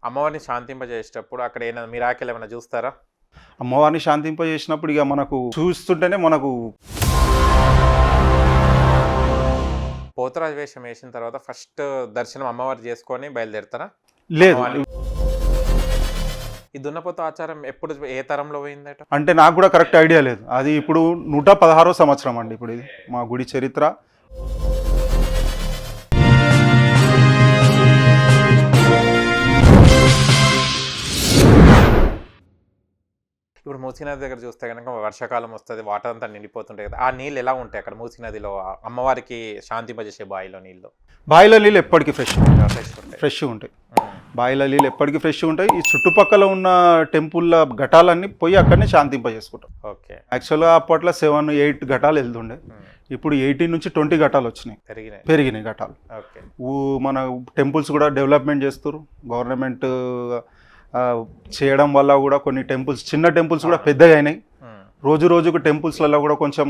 అమ్మవారిని శాంతింపజేసేటప్పుడు అక్కడ ఏమైనా మిరాకిల్ ఏమైనా చూస్తారా? అమ్మవారిని శాంతింపజేసినప్పుడు ఇక మనకు చూస్తుంటేనే మనకు పోతరాజు వేషం వేసిన తర్వాత ఫస్ట్ దర్శనం అమ్మవారు చేసుకొని బయలుదేరుతారా? లేదు. ఈ దున్నపోత ఆచారం ఎప్పుడు ఏ తరంలో పోయిందట? అంటే నాకు కూడా కరెక్ట్ ఐడియా లేదు. అది ఇప్పుడు 116వ సంవత్సరం అండి ఇప్పుడు ఇది మా గుడి చరిత్ర. ఇప్పుడు మూసీ నది దగ్గర చూస్తే కనుక వర్షాకాలం వస్తుంది, వాటర్ అంతా నిండిపోతుంటాయి కదా, ఆ నీళ్ళు ఎలా ఉంటాయి అక్కడ మూసీ నదిలో అమ్మవారికి శాంతింపజేసే బావిలో నీళ్ళు? బావిలో నీళ్ళు ఎప్పటికీ ఫ్రెష్ ఉంటాయి. ఉంటాయి. బావిల నీళ్ళు ఎప్పటికీ ఫ్రెష్ ఉంటాయి. ఈ చుట్టుపక్కల ఉన్న టెంపుల్ల ఘటాలన్నీ పోయి అక్కడనే శాంతింపజేసుకుంటాం. ఓకే. యాక్చువల్గా అప్పట్లో 7-8 ఘటాలు వెళ్తుండే. ఇప్పుడు 18 నుంచి 20 ఘటాలు వచ్చినాయి, పెరిగినాయి ఘటాలు. ఓకే. మన టెంపుల్స్ కూడా డెవలప్మెంట్ చేస్తారు. గవర్నమెంట్ చేయడం వల్ల కూడా కొన్ని టెంపుల్స్, చిన్న టెంపుల్స్ కూడా పెద్దగా అయినాయి. రోజు రోజుకు టెంపుల్స్లలో కూడా కొంచెం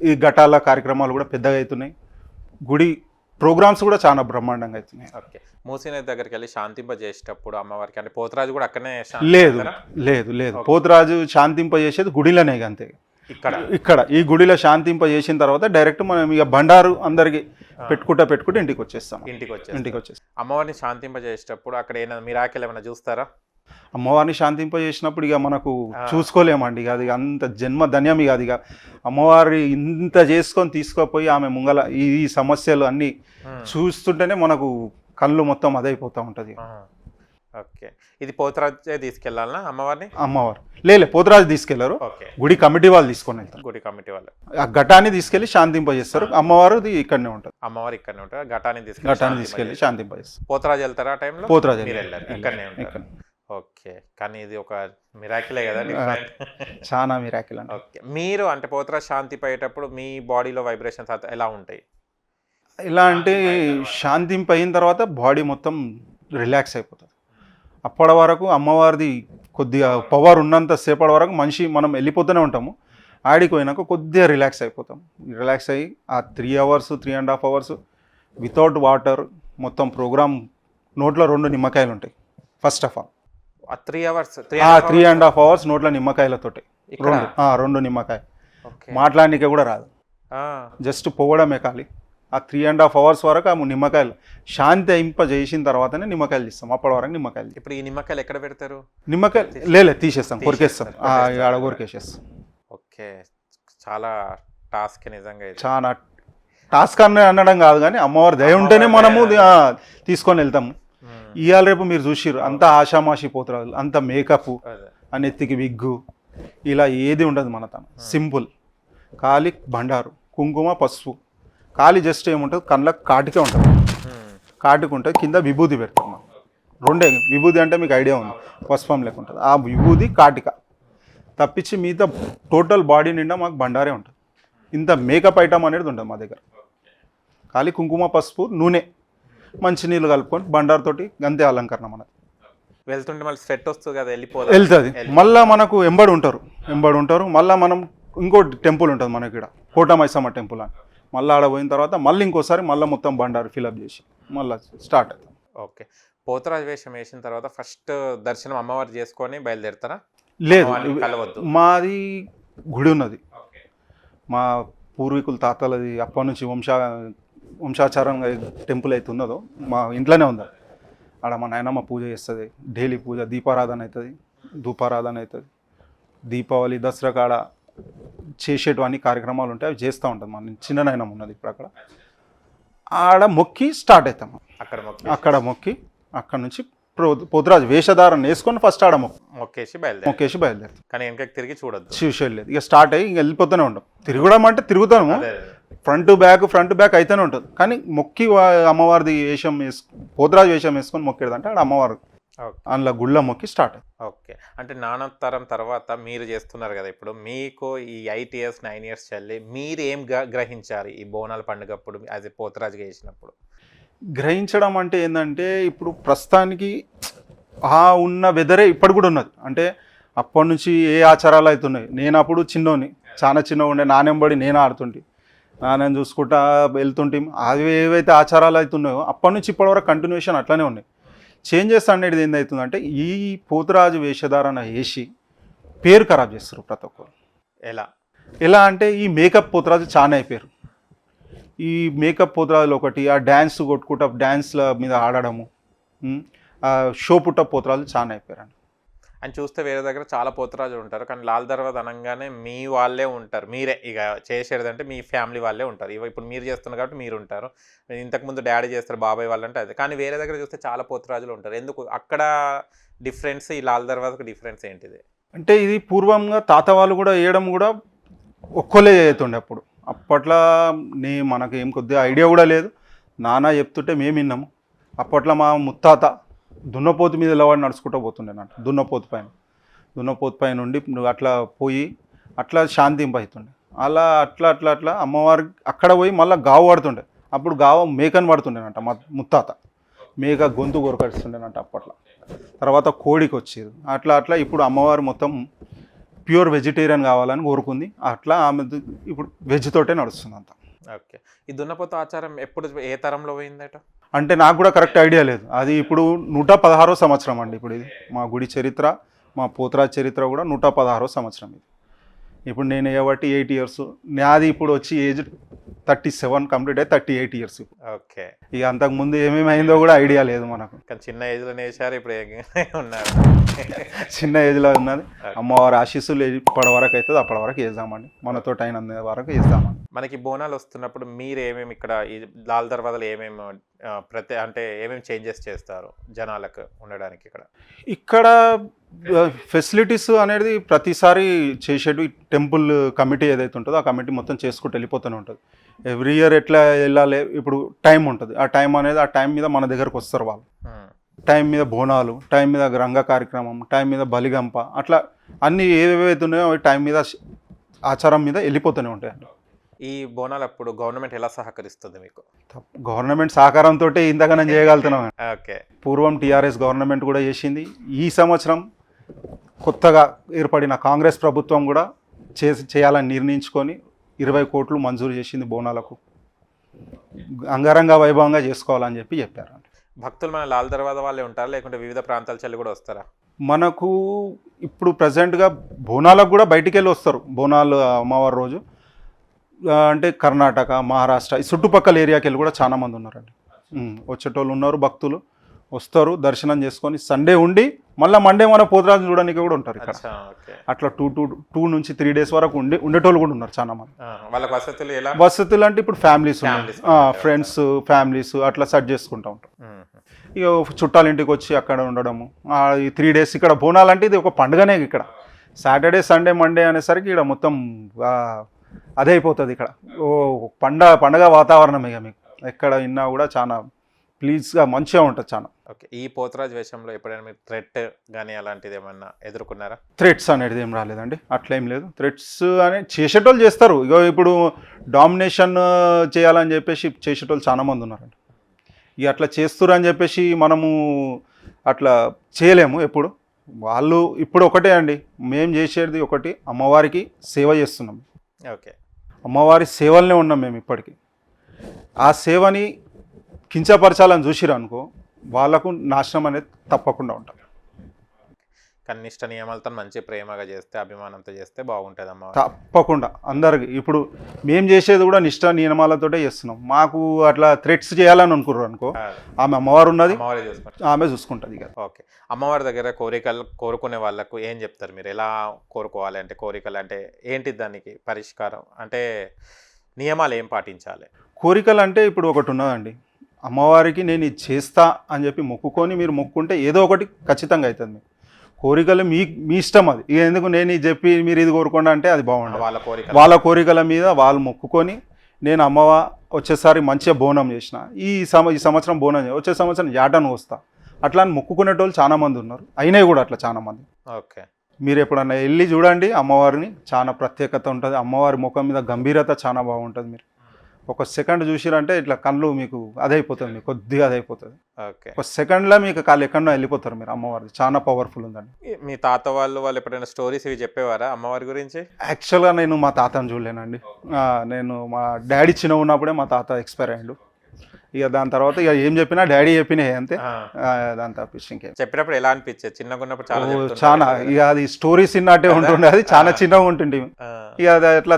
ఈ ఘటాల కార్యక్రమాలు కూడా పెద్దగా అవుతున్నాయి. గుడి ప్రోగ్రామ్స్ కూడా చాలా బ్రహ్మాండంగా అవుతున్నాయి. ఓకే. మూసీ నది దగ్గరికి వెళ్ళి శాంతింపజేసేటప్పుడు అమ్మవారికి అంటే పోతరాజు కూడా అక్కడనే లేదు పోతరాజు శాంతింపజేసేది గుడిలోనే. అంతే. ఇక్కడ ఈ గుడిలో శాంతింపజేసిన తర్వాత డైరెక్ట్ మనం ఇక బండారు అందరికి పెట్టుకుంటే ఇంటికి వచ్చేస్తాం. అమ్మవారిని శాంతింపజేసేటప్పుడు అక్కడ ఏమైనా మిరాకిల్ ఏమైనా చూస్తారా? అమ్మవారిని శాంతింపజేసినప్పుడు ఇక మనకు చూసుకోలేమండి. ఇక అది అంత జన్మ ధన్యం. ఇక అది ఇక అమ్మవారి ఇంత చేసుకొని తీసుకోపోయి ఆమె ముంగల ఈ సమస్యలు అన్నీ చూస్తుంటేనే మనకు కళ్ళు మొత్తం అదైపోతూ ఉంటుంది. ఓకే. ఇది పోతరాజే తీసుకెళ్ళాలనా అమ్మవారిని? అమ్మవారు పోతరాజు తీసుకెళ్లారు. గుడి కమిటీ వాళ్ళు తీసుకొని వెళ్తారు. గుడి కమిటీ వాళ్ళు ఆ ఘటాన్ని తీసుకెళ్లి శాంతింపజేస్తారు. అమ్మవారు ఇక్కడనే ఉంటుంది. అమ్మవారు ఇక్కడనే ఉంటారు. ఘటాన్ని తీసుకెళ్లి శాంతింపజేస్తారు. పోతరాజు వెళ్తారా ఆ టైంలో? పోతరాజు ఇక్కడనే ఉంటారు. ఓకే. కానీ ఇది ఒక మిరాకిలే కదా? చాలా మిరాకిల్ అండి. ఓకే. మీరు అంటే పోతరాజు శాంతి పోయేటప్పుడు మీ బాడీలో వైబ్రేషన్స్ ఎలా ఉంటాయి? ఎలా అంటే శాంతింపయిన తర్వాత బాడీ మొత్తం రిలాక్స్ అయిపోతుంది. అప్పటి వరకు అమ్మవారిది కొద్దిగా పవర్ ఉన్నంత సేపటి వరకు మనిషి మనం వెళ్ళిపోతూనే ఉంటాము. ఆడికి పోయినాక కొద్దిగా రిలాక్స్ అయిపోతాం. రిలాక్స్ అయ్యి ఆ 3 అవర్స్ 3.5 అవర్స్ వితౌట్ వాటర్ మొత్తం ప్రోగ్రామ్. నోట్లో 2 నిమ్మకాయలు ఉంటాయి ఫస్ట్ ఆఫ్ ఆల్. 3.5 అవర్స్ నోట్లో నిమ్మకాయలతోటి 2 నిమ్మకాయ. మాట్లాడడానికి కూడా రాదు, జస్ట్ పోవడమే ఖాళీ. ఆ 3.5 అవర్స్ వరకు ఆ నిమ్మకాయలు శాంతింపజేసిన తర్వాతనే నిమ్మకాయలు తీస్తాం. అప్పటి వరకు నిమ్మకాయలు. ఇప్పుడు ఈ నిమ్మకాయలు ఎక్కడ పెడతారు? నిమ్మకాయలు తీసేస్తాం, కొరికేస్తాం, ఆడ కొరికేసేస్తాం. ఓకే. చాలా టాస్క్ నిజంగా. చాలా టాస్క్ అనడం కాదు కానీ అమ్మవారి దయ ఉంటేనే మనము తీసుకొని వెళ్తాము. ఇవాళ రేపు మీరు చూసిర్రు అంత ఆషామాషి పోతరాజులు, అంత మేకప్, నెత్తికి విగ్గు, ఇలా ఏది ఉండదు మన తన. సింపుల్ ఖాళీ బండారు, కుంకుమ, పసుపు. ఖాళీ జస్ట్ ఏముంటుంది, కళ్ళకు కాటికే ఉంటుంది. కాటికి ఉంటుంది, కింద విభూది పెడతాం మనం. 2 విభూది అంటే మీకు ఐడియా ఉంది, పసుపం లెక్క ఉంటుంది. ఆ విభూది కాటిక తప్పించి మిగతా టోటల్ బాడీ నిండా మాకు బండారే ఉంటుంది. ఇంత మేకప్ ఐటమ్ అనేది ఉంటుంది మా దగ్గర. ఖాళీ కుంకుమ, పసుపు, నూనె, మంచినీళ్ళు కలుపుకొని బండారుతోటి గంతే అలంకరణ. మనది వెళ్తుంటే మళ్ళీ స్వెట్ వస్తుంది కదా, వెళ్తుంది. మళ్ళీ మనకు ఎంబడి ఉంటారు. మళ్ళీ మనం ఇంకో టెంపుల్ ఉంటుంది మనకి ఇక్కడ, కోట మైసమ్మ టెంపుల్ అని. మళ్ళీ ఆడ పోయిన తర్వాత మళ్ళీ ఇంకోసారి మళ్ళీ మొత్తం బండారు ఫిలప్ చేసి మళ్ళీ స్టార్ట్ అవుతాం. ఓకే. పోతరాజు వేషం వేసిన తర్వాత ఫస్ట్ దర్శనం అమ్మవారు చేసుకొని బయలుదేరుతారా? లేదు, మాది గుడి ఉన్నది. మా పూర్వీకుల తాతలది అప్పటి నుంచి వంశాచారంగా టెంపుల్ అయితే ఉన్నదో మా ఇంట్లోనే ఉంది. ఆడ మా నాయనమ్మ పూజ చేస్తుంది, డైలీ పూజ, దీపారాధన అవుతుంది, ధూపారాధన అవుతుంది. దీపావళి, దసరా కాడ చేసేటివన్నీ కార్యక్రమాలు ఉంటాయి, అవి చేస్తూ ఉంటుంది. మన చిన్న నాయనమ్మ ఉన్నది ఇప్పుడు అక్కడ. ఆడ మొక్కి స్టార్ట్ అవుతాం. అక్కడ మొక్కి అక్కడ నుంచి పోతరాజు వేషధారణ వేసుకొని ఫస్ట్ ఆడ మొక్కేసి బయలుదేరుతాం. కానీ వెనకకి తిరిగి చూసేది. ఇక స్టార్ట్ అయ్యి ఇంక వెళ్ళిపోతూనే ఉంటాం. తిరగడం అంటే తిరుగుతాము, ఫ్రంట్ బ్యాక్ అయితేనే ఉంటుంది. కానీ మొక్కి అమ్మవారిది వేషం పోతరాజు వేషం వేసుకొని మొక్కేదంటే ఆడ అమ్మవారు అందులో గుళ్ళ మొక్కి స్టార్ట్. ఓకే. అంటే నానతరం తర్వాత మీరు చేస్తున్నారు కదా, ఇప్పుడు మీకు ఈ 8 ఇయర్స్ 9 ఇయర్స్ చెల్లి మీరు ఏం గ్రహించారు ఈ బోనాల పండుగ అప్పుడు యాజ్ ఏ పోతరాజుగా చేసినప్పుడు? గ్రహించడం అంటే ఏంటంటే ఇప్పుడు ప్రస్తుతానికి ఉన్న వెదరే ఇప్పటి కూడా ఉన్నది. అంటే అప్పటి నుంచి ఏ ఆచారాలు అవుతున్నాయి. నేను అప్పుడు చాలా చిన్నగా ఉండే, నానెంబడి నేను ఆడుతుంటే, నాన్నని చూసుకుంటా వెళ్తుంటే అవి ఏవైతే ఆచారాలు అవుతున్నాయో అప్పటి నుంచి ఇప్పటివరకు కంటిన్యూషన్ అట్లనే ఉన్నాయి. చేంజెస్ అనేది ఏందవుతుందంటే ఈ పోతురాజు వేషధారణ వేసి పేరు ఖరాబ్ చేస్తారు ప్రతి ఒక్కరు. ఎలా అంటే ఈ మేకప్ పోతురాజు చాలా అయిపోయారు. ఈ మేకప్ పోతురాజులు ఒకటి, ఆ డ్యాన్స్ కొట్టుకుంటా డ్యాన్స్ల మీద ఆడడము, ఆ షో పుట్ట పోతురాజులు చాలా అయిపోయారండి. అని చూస్తే వేరే దగ్గర చాలా పోతురాజులు ఉంటారు, కానీ లాల్ దర్వాజా అనగానే మీ వాళ్ళే ఉంటారు, మీరే ఇక చేసేదంటే మీ ఫ్యామిలీ వాళ్ళే ఉంటారు. ఇప్పుడు మీరు చేస్తున్నారు కాబట్టి మీరు ఉంటారు, ఇంతకుముందు డాడీ చేస్తారు, బాబాయ్ వాళ్ళు అంటే అదే. కానీ వేరే దగ్గర చూస్తే చాలా పోతురాజులు ఉంటారు. ఎందుకు అక్కడ డిఫరెన్స్, ఈ లాల్ దర్వాజాకు డిఫరెన్స్ ఏంటిది? అంటే ఇది పూర్వంగా తాత వాళ్ళు కూడా వేయడం కూడా ఒక్కోలే అవుతుండే. అప్పట్లో మనకి ఏం కొద్దిగా ఐడియా కూడా లేదు, నాన్న చెప్తుంటే మేము విన్నాము. అప్పట్లో మా ముత్తాత దున్నపోతు మీద లవాడి నడుచుకుంటూ పోతుండేనంట. దున్నపోతు పైన నుండి అట్లా పోయి అట్లా శాంతింపవుతుండే. అలా అట్లా అమ్మవారి అక్కడ పోయి మళ్ళీ గావు పడుతుండే. అప్పుడు గావు మేకను పడుతుండేనంట మా ముత్తాత. మేక గొంతు కొరకరిస్తుండేనంట అప్పట్లో. తర్వాత కోడికి వచ్చేది. అట్లా ఇప్పుడు అమ్మవారు మొత్తం ప్యూర్ వెజిటేరియన్ కావాలని కోరుకుంది. అట్లా ఆమె ఇప్పుడు వెజ్ తోటే నడుస్తుంది అంత. ఓకే. ఈ దున్నపోతు ఆచారం ఎప్పుడు, ఏ తరంలో పోయిందట? అంటే నాకు కూడా కరెక్ట్ ఐడియా లేదు. అది ఇప్పుడు 116వ సంవత్సరం అండి. ఇప్పుడు ఇది మా గుడి చరిత్ర, మా పోతురాజు చరిత్ర కూడా 116వ సంవత్సరం ఇది. ఇప్పుడు నేను ఏబట్టి 8 years, నాది ఇప్పుడు వచ్చి ఏజ్ 37 కంప్లీట్ అయ్యి 38 years. ఓకే. ఇక అంతకుముందు ఏమేమి అయిందో కూడా ఐడియా లేదు మనకు. కానీ చిన్న ఏజ్లోనే వేసారు, ఇప్పుడు ఉన్నారు. చిన్న ఏజ్లో ఉన్నది. అమ్మవారి ఆశీస్సులు ఇప్పటి వరకు అవుతుంది, అప్పటి వరకు వేద్దామండి. మనతో అయినంత వరకు వేద్దామండి. మనకి బోనాలు వస్తున్నప్పుడు మీరు ఏమేమి ఇక్కడ ఈ లాల్ దర్వాజాలో ఏమేమి అంటే ఏమేమి చేంజెస్ చేస్తారు జనాలకు ఉండడానికి? ఇక్కడ ఫెసిలిటీస్ అనేది ప్రతిసారి చేసేటు టెంపుల్ కమిటీ ఏదైతే ఉంటుందో ఆ కమిటీ మొత్తం చేసుకుంటూ వెళ్ళిపోతూనే ఉంటుంది. ఎవ్రీ ఇయర్ ఎట్లా వెళ్ళాలి, ఇప్పుడు టైం ఉంటుంది. ఆ టైం అనేది ఆ టైం మీద మన దగ్గరకు వస్తారు వాళ్ళు. టైం మీద బోనాలు, టైం మీద రంగ కార్యక్రమం, టైం మీద బలిగంప, అట్లా అన్నీ ఏవేవైతే ఉన్నాయో అవి టైం మీద ఆచారం మీద వెళ్ళిపోతూనే ఉంటాయండి. ఈ బోనాలు అప్పుడు గవర్నమెంట్ ఎలా సహకరిస్తుంది మీకు? గవర్నమెంట్ సహకారంతో ఇంతగానం చేయగలుగుతున్నాం. ఓకే. పూర్వం టీఆర్ఎస్ గవర్నమెంట్ కూడా చేసింది. ఈ సంవత్సరం కొత్తగా ఏర్పడిన కాంగ్రెస్ ప్రభుత్వం కూడా చేయాలని నిర్ణయించుకొని 20 కోట్లు మంజూరు చేసింది బోనాలకు. అంగరంగ వైభవంగా చేసుకోవాలని చెప్పారు. భక్తులు మన లాల్ దర్వాజా వాళ్ళే ఉంటారా, లేకుంటే వివిధ ప్రాంతాల చెల్లి కూడా వస్తారా? మనకు ఇప్పుడు ప్రజెంట్గా బోనాలకు కూడా బయటికి వెళ్ళి వస్తారు. బోనాలు అమ్మవారి రోజు అంటే కర్ణాటక, మహారాష్ట్ర, ఈ చుట్టుపక్కల ఏరియాకి వెళ్ళి కూడా చాలా మంది ఉన్నారండి. వచ్చేటోళ్ళు ఉన్నారు, భక్తులు వస్తారు, దర్శనం చేసుకొని సండే ఉండి మళ్ళీ మండే మన పోతురాజు చూడడానికి కూడా ఉంటారు ఇక్కడ. అట్లా 2 నుంచి 3 days వరకు ఉండేటోళ్ళు కూడా ఉన్నారు చాలా మంది. వాళ్ళకి వసతులు ఎలా? వసతులు అంటే ఇప్పుడు ఫ్యామిలీస్, ఫ్రెండ్స్, ఫ్యామిలీస్ అట్లా సెట్ చేసుకుంటూ ఉంటారు. ఇక చుట్టాల ఇంటికి వచ్చి అక్కడ ఉండడము. ఈ 3 days ఇక్కడ బోనాలు అంటే ఇది ఒక పండుగనే. ఇక్కడ సాటర్డే, సండే, మండే అనేసరికి ఇక్కడ మొత్తం అదే అయిపోతుంది. ఇక్కడ పండగ వాతావరణం. ఇక మీకు ఎక్కడ విన్నా కూడా చాలా ప్లీజ్గా మంచిగా ఉంటుంది చాలా. ఓకే. ఈ పోతురాజు వేషంలో ఎప్పుడైనా మీరు థ్రెట్ కానీ అలాంటిది ఏమన్నా ఎదుర్కొన్నారా? థ్రెట్స్ అనేది ఏం రాలేదండి, అట్లేం లేదు. థ్రెట్స్ అనే చేసేటోళ్ళు చేస్తారు. ఇక ఇప్పుడు డామినేషన్ చేయాలని చెప్పేసి చేసేటోళ్ళు చాలా మంది ఉన్నారండి. ఇక అట్లా చేస్తున్నారు అని చెప్పేసి మనము అట్లా చేయలేము ఎప్పుడు. వాళ్ళు ఇప్పుడు ఒకటే అండి, మేము చేసేది ఒకటి, అమ్మవారికి సేవ చేస్తున్నాం. ఓకే. అమ్మవారి సేవలనే ఉన్నాం మేము ఇప్పటికీ. ఆ సేవని కించపరచాలని చూసిరు అనుకో, వాళ్ళకు నాశనం అనేది తప్పకుండా ఉంటుంది. కానీ నిష్ట నియమాలతో మంచి ప్రేమగా చేస్తే, అభిమానంతో చేస్తే బాగుంటుంది అమ్మ. తప్పకుండా అందరికి. ఇప్పుడు మేము చేసేది కూడా నిష్ట నియమాలతోటే చేస్తున్నాం. మాకు అట్లా థ్రెట్స్ చేయాలని అనుకున్నారు అనుకో, ఆమె అమ్మవారు ఉన్నది, ఆమె చూసుకుంటుంది. ఓకే. అమ్మవారి దగ్గర కోరికలు కోరుకునే వాళ్ళకు ఏం చెప్తారు మీరు? ఎలా కోరుకోవాలి అంటే, కోరికలు అంటే ఏంటి, దానికి పరిష్కారం అంటే నియమాలు ఏం పాటించాలి? కోరికలు అంటే ఇప్పుడు ఒకటి ఉన్నదండి, అమ్మవారికి నేను ఇది చేస్తా అని చెప్పి మొక్కుకొని మీరు మొక్కుంటే ఏదో ఒకటి ఖచ్చితంగా అవుతుంది. మీకు కోరికలు మీ ఇష్టం. అది ఇక ఎందుకు నేను ఇది చెప్పి మీరు ఇది కోరుకోండి అంటే అది బాగుండదు. వాళ్ళ కోరికల మీద వాళ్ళు మొక్కుకొని, నేను అమ్మవ వచ్చేసారి మంచిగా బోనం చేసిన, ఈ సంవత్సరం బోనం వచ్చే సంవత్సరం యాటను వస్తా, అట్లా అని మొక్కుకునేటోళ్ళు చాలా మంది ఉన్నారు. అయినాయి కూడా అట్లా చాలా మంది. ఓకే. మీరు ఎప్పుడన్నా వెళ్ళి చూడండి అమ్మవారిని, చాలా ప్రత్యేకత ఉంటుంది. అమ్మవారి ముఖం మీద గంభీరత చాలా బాగుంటుంది. మీరు ఒక సెకండ్ చూసిరంటే ఇట్లా కళ్ళు మీకు అదైపోతుంది, మీకు కొద్దిగా అదైపోతుంది. ఓకే. ఒక సెకండ్లో మీకు కాళ్ళు ఎక్కడో వెళ్ళిపోతారు మీరు. అమ్మవారి చాలా పవర్ఫుల్ ఉందండి. మీ తాత వాళ్ళు ఎప్పుడైనా స్టోరీస్ ఇవి చెప్పేవారా అమ్మవారి గురించి? యాక్చువల్గా నేను మా తాతను చూడలేనండి. నేను మా డాడీ చిన్న ఉన్నప్పుడే మా తాత ఎక్స్పైర్ అయ్యాడు. ఇక దాని తర్వాత ఇక ఏం చెప్పినా డాడీ చెప్పినా అంతే. ఆ. దాని తప్పించి ఇంకేం చెప్పినప్పుడు ఎలా అనిపించేది? చిన్నగా ఉన్నప్పుడు చాలా ఓ, చెప్తుంటారు చాలా కదా. ఇక అది స్టోరీస్ ఇన్నట్టే ఉంటుండే, అది చాలా చిన్నగా ఉంటుండే. ఆ, ఇక అది ఎట్లా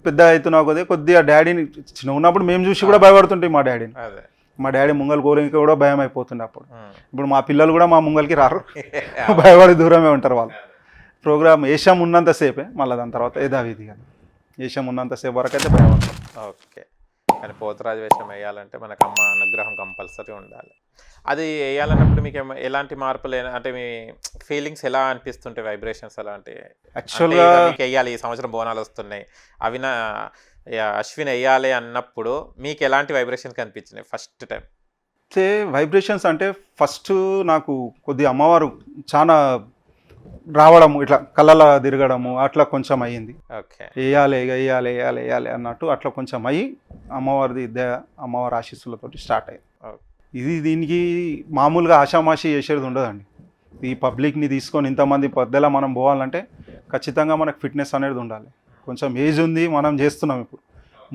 పెద్ద అవుతున్నా కొద్దిగా డాడీని చిన్న ఉన్నప్పుడు మేము చూసి కూడా భయపడుతుంటాం మా డాడీని. అదే. మా డాడీ ముంగల్ కోరిక కూడా భయం అయిపోతుండే అప్పుడు. ఉమ్. ఇప్పుడు మా పిల్లలు కూడా మా ముంగల్కి రారు, భయపడి దూరమే ఉంటారు వాళ్ళు. ప్రోగ్రామ్ ఏషియం ఉన్నంతసేపే, మళ్ళీ దాని తర్వాత యథావిధి కదా. ఏషియం ఉన్నంతసేపు వరకు అయితే భయపడతాం. ఓకే. కానీ పోతురాజు వేషం వేయాలంటే మనకు అమ్మ అనుగ్రహం కంపల్సరీ ఉండాలి. అది వేయాలన్నప్పుడు మీకు ఎలాంటి మార్పులు అంటే మీ ఫీలింగ్స్ ఎలా అనిపిస్తుంటాయి? వైబ్రేషన్స్ ఎలాంటి? యాక్చువల్గా మీకు వేయాలి, ఈ సంవత్సరం బోనాలు వస్తున్నాయి, అవి అశ్విన్ వేయాలి అన్నప్పుడు మీకు ఎలాంటి వైబ్రేషన్స్ కనిపించినాయి ఫస్ట్ టైం? అయితే వైబ్రేషన్స్ అంటే ఫస్ట్ నాకు కొద్దిగా అమ్మవారు చాలా రావడము, ఇట్లా కళ్ళలా తిరగడము అట్లా కొంచెం అయ్యింది. ఓకే. వేయాలి ఇక వేయాలి వేయాలి వేయాలి అన్నట్టు అట్లా కొంచెం అయ్యి అమ్మవారిది అమ్మవారి ఆశీస్సులతోటి స్టార్ట్ అయ్యింది. దీనికి మామూలుగా ఆషామాషి చేసేది ఉండదండి. ఈ పబ్లిక్ని తీసుకొని ఇంతమంది పెద్దలా మనం పోవాలంటే ఖచ్చితంగా మనకు ఫిట్నెస్ అనేది ఉండాలి. కొంచెం ఏజ్ ఉంది, మనం చేస్తున్నాం ఇప్పుడు,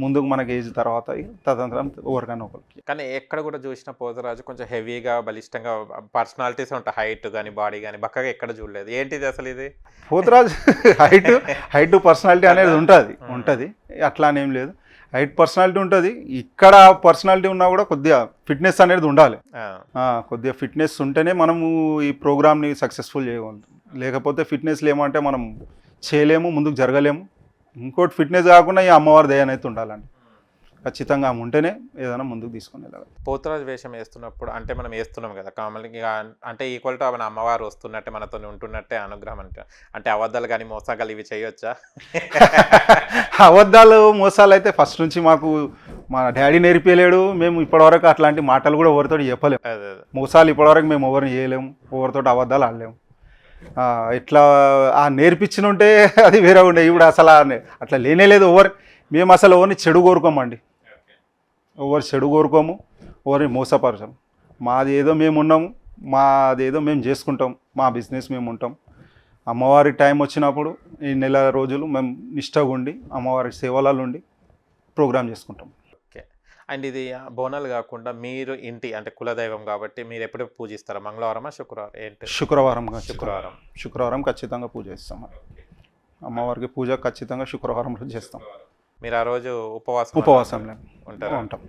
ముందుకు మనకి ఏజ్ తర్వాత తదనంతరం ఎవరికైనా ఒకరికి. కానీ ఎక్కడ కూడా చూసిన పోతురాజు కొంచెం హెవీగా బలిష్టంగా పర్సనాలిటీస్ ఉంటాయి, హైట్ కానీ బాడీ కానీ, బక్కగా ఎక్కడ చూడలేదు. ఏంటిది అసలు ఇది? పోతురాజు హైట్ పర్సనాలిటీ అనేది ఉంటుంది, అట్లా అనేం లేదు. హైట్ పర్సనాలిటీ ఉంటుంది, ఇక్కడ పర్సనాలిటీ ఉన్నా కూడా కొద్దిగా ఫిట్నెస్ అనేది ఉండాలి. కొద్దిగా ఫిట్నెస్ ఉంటేనే మనము ఈ ప్రోగ్రామ్ని సక్సెస్ఫుల్ చేయగలం. లేకపోతే ఫిట్నెస్ లేమంటే మనం చేయలేము, ముందుకు జరగలేము. ఇంకోటి ఫిట్నెస్ కాకుండా ఈ అమ్మవారి దయ అనేది ఉండాలండి. ఖచ్చితంగా ఉంటేనే ఏదైనా ముందుకు తీసుకొని వెళ్ళాలి. పోతురాజు వేషం వేస్తున్నప్పుడు అంటే మనం వేస్తున్నాం కదా కామన్గా, అంటే ఈక్వల్ టు మన అమ్మవారు వస్తున్నట్టే మనతో ఉంటున్నట్టే అనుగ్రహం అంటే అబద్ధాలు కానీ మోసాలు ఇవి చేయొచ్చా? అబద్ధాలు మోసాలు అయితే ఫస్ట్ నుంచి మాకు మా డాడీ నేర్పించలేడు. మేము ఇప్పటివరకు అట్లాంటి మాటలు కూడా ఎవరితో చెప్పలేము. అదే. మోసాలు ఇప్పటివరకు మేము ఎవరిని చేయలేము, ఎవరితో అబద్ధాలు ఆడలేము. ఇట్లా నేర్పించిన ఉంటే అది వేరే ఉండే. ఇప్పుడు అసలు అట్లా లేనే లేదు. మేము అసలు ఎవరిని చెడు కోరుకోమండి, ఎవరు చెడు కోరుకోము, ఎవరిని మోసపరచము. మాది ఏదో మేము ఉన్నాము, మాదేదో మేము చేసుకుంటాం, మా బిజినెస్ మేము ఉంటాం. అమ్మవారి టైం వచ్చినప్పుడు ఈ నెల రోజులు మేము నిష్టగా ఉండి అమ్మవారి సేవలలో ఉండి ప్రోగ్రామ్ చేసుకుంటాం. ఓకే. అండ్ ఇది బోనాలు కాకుండా మీరు ఇంటి అంటే కులదైవం కాబట్టి మీరు ఎప్పుడు పూజిస్తారా? మంగళవారమా శుక్రవారం? ఏంటి? శుక్రవారం ఖచ్చితంగా పూజ చేస్తాం. అమ్మవారికి పూజ ఖచ్చితంగా శుక్రవారం రోజు చేస్తాం. మీరు ఆ రోజు ఉపవాసం ఉంటాం.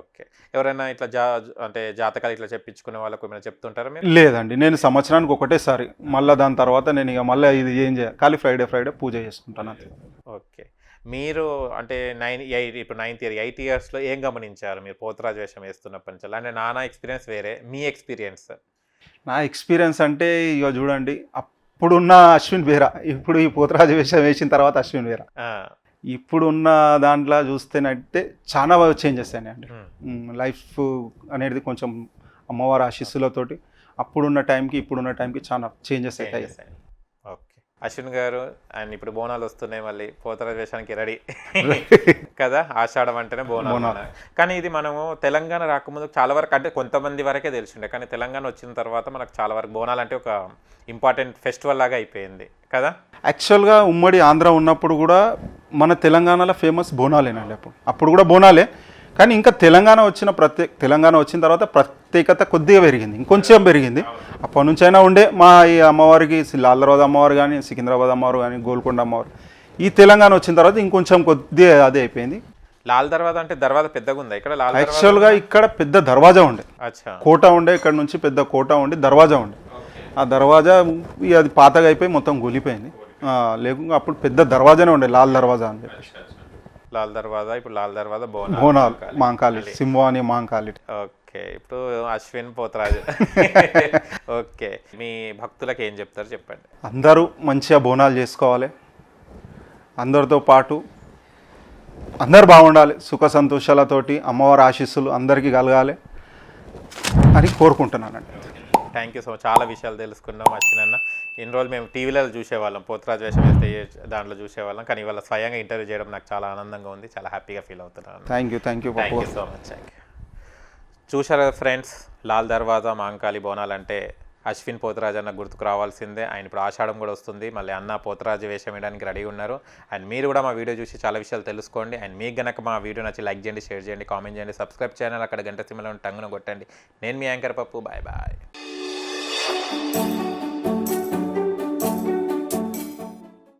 ఓకే. ఎవరైనా ఇట్లా అంటే జాతకాలు ఇట్లా చెప్పించుకునే వాళ్ళకు ఏమైనా చెప్తుంటారా మీరు? లేదండి, నేను సంవత్సరానికి ఒకటేసారి, మళ్ళీ దాని తర్వాత నేను ఇక మళ్ళీ ఇది ఏం చేయాలి, ఖాళీ ఫ్రైడే పూజ చేసుకుంటాను అంతే. ఓకే. మీరు అంటే ఇప్పుడు 9th ఇయర్ 8 ఇయర్స్లో ఏం గమనించారు మీరు పోతురాజు వేషం వేస్తున్నప్పటి నుంచి? అంటే నానా ఎక్స్పీరియన్స్ వేరే, మీ ఎక్స్పీరియన్స్? నా ఎక్స్పీరియన్స్ అంటే ఇక చూడండి, అప్పుడున్న అశ్విన్ వేరా, ఇప్పుడు ఈ పోతురాజు వేషం వేసిన తర్వాత అశ్విన్ వేరా. ఇప్పుడున్న దాంట్లో చూస్తేనంటే చాలా చేంజెస్ అయినాయండి. లైఫ్ అనేది కొంచెం అమ్మవారి ఆశీస్సులతోటి అప్పుడున్న టైంకి ఇప్పుడున్న టైంకి చాలా చేంజెస్ అవుతాయి. ఓకే. అశ్విన్ గారు, అండ్ ఇప్పుడు బోనాలు వస్తున్నాయి, మళ్ళీ పోతురాజు వేషానికి రెడీ కదా. ఆషాఢం అంటేనే బోనాలు. కానీ ఇది మనము తెలంగాణ రాకముందు చాలా వరకు, అంటే కొంతమంది వరకే తెలిసిండే, కానీ తెలంగాణ వచ్చిన తర్వాత మనకు చాలా వరకు బోనాలు అంటే ఒక ఇంపార్టెంట్ ఫెస్టివల్ లాగా అయిపోయింది కదా. యాక్చువల్గా ఉమ్మడి ఆంధ్ర ఉన్నప్పుడు కూడా మన తెలంగాణలో ఫేమస్ బోనాలేనండి. అప్పుడు కూడా బోనాలే, కానీ ఇంకా తెలంగాణ వచ్చిన తర్వాత ప్రత్యేకత కొద్దిగా పెరిగింది, ఇంకొంచెం పెరిగింది. అప్పటి నుంచి అయినా ఉండే మా ఈ అమ్మవారికి లాల్ దర్వాజ అమ్మవారు కానీ, సికింద్రాబాద్ అమ్మవారు కానీ, గోల్కొండ అమ్మవారు, ఈ తెలంగాణ వచ్చిన తర్వాత ఇంకొంచెం కొద్దిగా అదే అయిపోయింది. లాల్ దర్వాజా అంటే దర్వాజా పెద్దగా ఉందా ఇక్కడ? యాక్చువల్గా ఇక్కడ పెద్ద దర్వాజా ఉండే, కోట ఉండే, ఇక్కడ నుంచి పెద్ద కోట ఉండి దర్వాజా ఉండే. ఆ దర్వాజా అది పాతగా అయిపోయి మొత్తం కూలిపోయింది. లేకుండా అప్పుడు పెద్ద దర్వాజానే ఉండే, లాల్ దర్వాజా అని చెప్పేసి. లాల్ దర్వాజా, ఇప్పుడు లాల్ దర్వాజా బోనాల్ మాంకాళి, సింహవాణి మాంకాళి. ఓకే. ఇప్పుడు అశ్విన్ పోతురాజు. ఓకే. మీ భక్తులకు ఏం చెప్తారు చెప్పండి? అందరూ మంచిగా బోనాలు చేసుకోవాలి, అందరితో పాటు అందరు బాగుండాలి, సుఖ సంతోషాలతోటి అమ్మవారి ఆశీస్సులు అందరికీ కలగాలి అని కోరుకుంటున్నానండి. Thank you so much. చాలా విషయాలు తెలుసుకున్నాం అశ్విన్ అన్న. ఇన్ని రోజులు మేము టీవీలో చూసేవాళ్ళం, పోతురాజు వేషం వేస్తే దాంట్లో చూసేవాళ్ళం, కానీ ఇవాళ స్వయంగా ఇంటర్వ్యూ చేయడం నాకు చాలా ఆనందంగా ఉంది, చాలా హ్యాపీగా ఫీల్ అవుతున్నాను. Thank you so much. చూశారు ఫ్రెండ్స్, లాల్ దర్వాజా మాంకాళి బోనాలు అంటే అశ్విన్ పోతరాజు అన్న గుర్తుకు రావాల్సిందే. ఆయన ఇప్పుడు ఆషాఢం కూడా వస్తుంది, మళ్ళీ అన్న పోతరాజు వేషం వేయడానికి రెడీ ఉన్నారు. అండ్ మీరు కూడా మా వీడియో చూసి చాలా విషయాలు తెలుసుకోండి. అండ్ మీకు గనక మా వీడియో నచ్చి లైక్ చేయండి, షేర్ చేయండి, కామెంట్ చేయండి, సబ్స్క్రైబ్ ఛానల్ అక్కడ గంట సింబల్ టంగున కొట్టండి. నేను మీ యాంకర్ పప్పు. Bye bye.